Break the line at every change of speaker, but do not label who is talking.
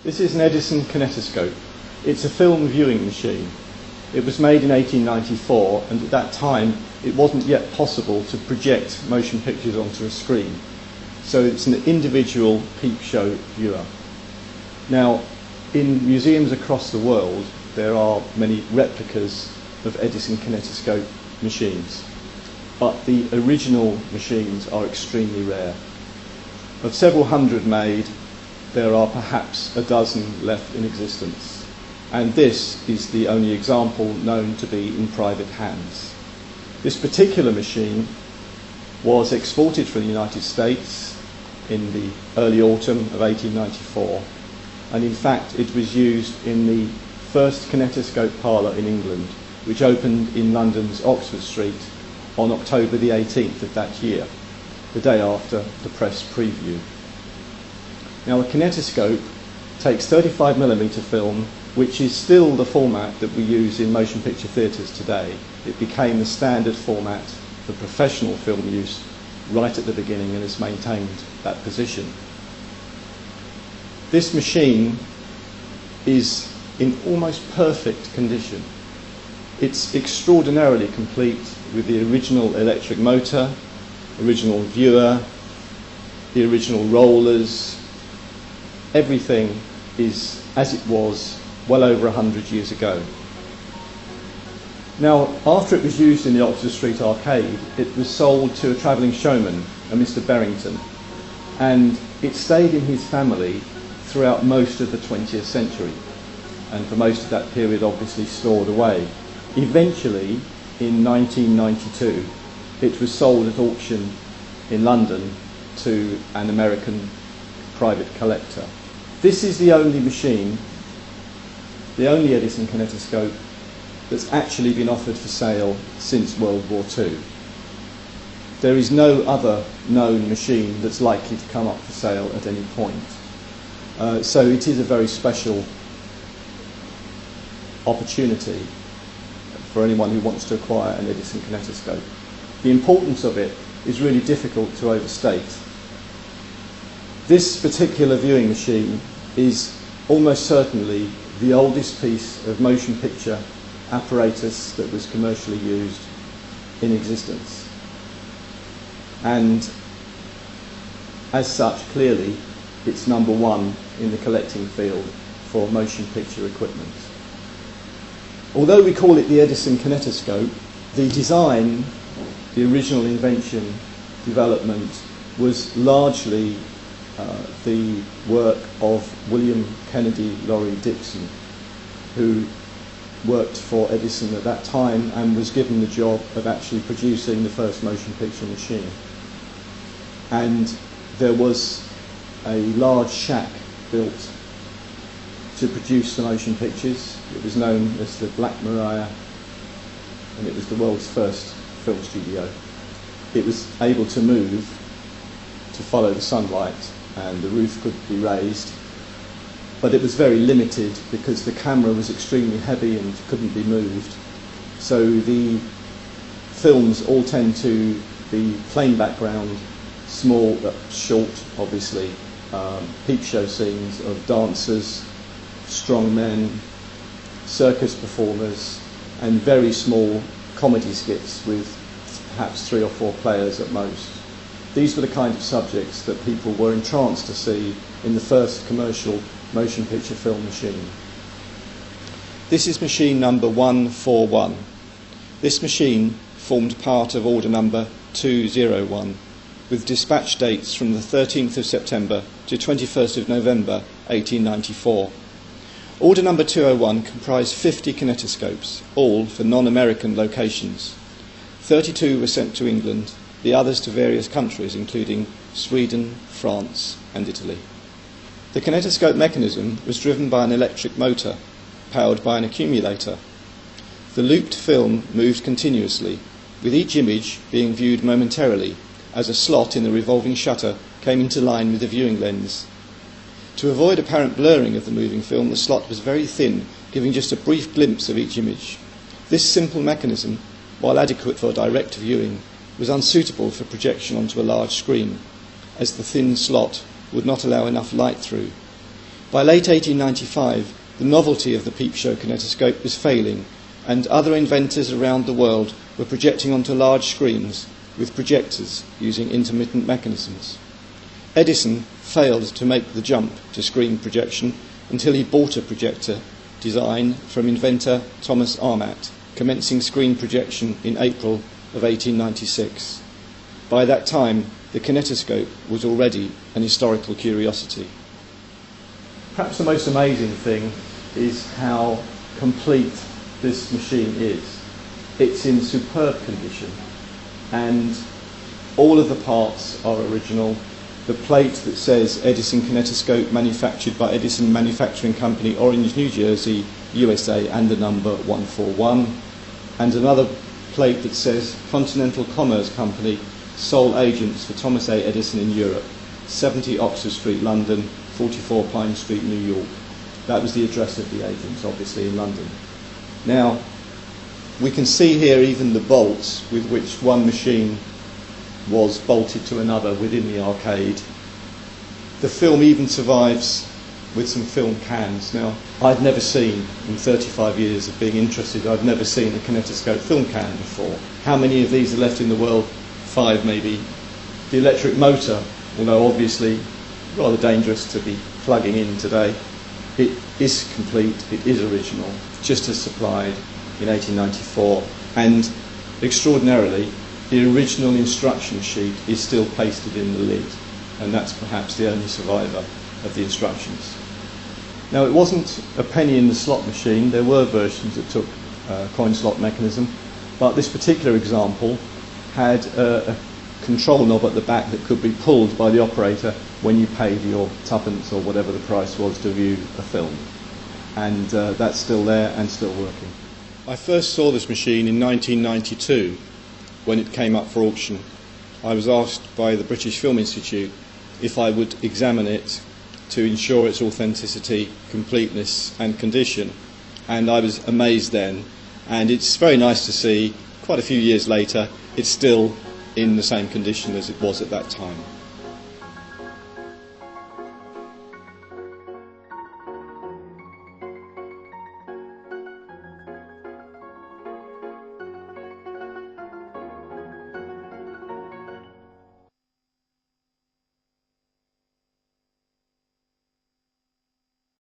This is an Edison Kinetoscope. It's a film viewing machine. It was made in 1894, and at that time it wasn't yet possible to project motion pictures onto a screen. So it's an individual peep show viewer. Now, in museums across the world, there are many replicas of Edison Kinetoscope machines, but the original machines are extremely rare. Of several hundred made, there are perhaps a dozen left in existence, and this is the only example known to be in private hands. This particular machine was exported from the United States in the early autumn of 1894, and in fact it was used in the first kinetoscope parlour in England, which opened in London's Oxford Street on October the 18th of that year, the day after the press preview. Now, a kinetoscope takes 35mm film, which is still the format that we use in motion picture theatres today. It became the standard format for professional film use right at the beginning and has maintained that position. This machine is in almost perfect condition. It's extraordinarily complete with the original electric motor, original viewer, the original rollers. Everything is as it was well over 100 years ago. Now, after it was used in the Oxford Street arcade, it was sold to a travelling showman, a Mr. Berrington, and it stayed in his family throughout most of the 20th century, and for most of that period obviously stored away. Eventually, in 1992, it was sold at auction in London to an American private collector. This is the only machine, the only Edison Kinetoscope, that's actually been offered for sale since World War II. There is no other known machine that's likely to come up for sale at any point. So it is a very special opportunity for anyone who wants to acquire an Edison Kinetoscope. The importance of it is really difficult to overstate. This particular viewing machine is almost certainly the oldest piece of motion picture apparatus that was commercially used in existence. And as such, clearly, it's number one in the collecting field for motion picture equipment. Although we call it the Edison Kinetoscope, the design, the original invention, development, was largely the work of William Kennedy Laurie Dixon, who worked for Edison at that time and was given the job of actually producing the first motion picture machine. And there was a large shack built to produce the motion pictures. It was known as the Black Maria, and it was the world's first film studio. It was able to move to follow the sunlight, and the roof could be raised, but it was very limited because the camera was extremely heavy and couldn't be moved. So the films all tend to be plain background, small, short, obviously, peep show scenes of dancers, strong men, circus performers, and very small comedy skits with perhaps 3 or 4 players at most. These were the kind of subjects that people were entranced to see in the first commercial motion picture film machine. This is machine number 141. This machine formed part of order number 201, with dispatch dates from the 13th of September to 21st of November 1894. Order number 201 comprised 50 kinetoscopes, all for non-American locations. 32 were sent to England, the others to various countries, including Sweden, France, and Italy. The kinetoscope mechanism was driven by an electric motor, powered by an accumulator. The looped film moved continuously, with each image being viewed momentarily, as a slot in the revolving shutter came into line with the viewing lens. To avoid apparent blurring of the moving film, the slot was very thin, giving just a brief glimpse of each image. This simple mechanism, while adequate for direct viewing, was unsuitable for projection onto a large screen, as the thin slot would not allow enough light through. By late 1895, the novelty of the peep show kinetoscope was failing, and other inventors around the world were projecting onto large screens with projectors using intermittent mechanisms. Edison failed to make the jump to screen projection until he bought a projector design from inventor Thomas Armat, commencing screen projection in April of 1896. By that time, the kinetoscope was already an historical curiosity. Perhaps the most amazing thing is how complete this machine is. It's in superb condition, and all of the parts are original. The plate that says Edison Kinetoscope, manufactured by Edison Manufacturing Company, Orange, New Jersey, USA, and the number 141. And another plate that says Continental Commerce Company, sole agents for Thomas A. Edison in Europe, 70 Oxford Street, London, 44 Pine Street, New York. That was the address of the agents, obviously, in London. Now, we can see here even the bolts with which one machine was bolted to another within the arcade. The film even survives with some film cans. Now, I've never seen, in 35 years of being interested, I've never seen a kinetoscope film can before. How many of these are left in the world? 5 maybe. The electric motor, although obviously rather dangerous to be plugging in today, it is complete, it is original, just as supplied in 1894, and extraordinarily, the original instruction sheet is still pasted in the lid, and that's perhaps the only survivor of the instructions. Now, it wasn't a penny in the slot machine. There were versions that took coin slot mechanism, but this particular example had a control knob at the back that could be pulled by the operator when you paid your tuppence or whatever the price was to view a film. And that's still there and still working. I first saw this machine in 1992 when it came up for auction. I was asked by the British Film Institute if I would examine it to ensure its authenticity, completeness and condition, and I was amazed then, and it's very nice to see quite a few years later it's still in the same condition as it was at that time.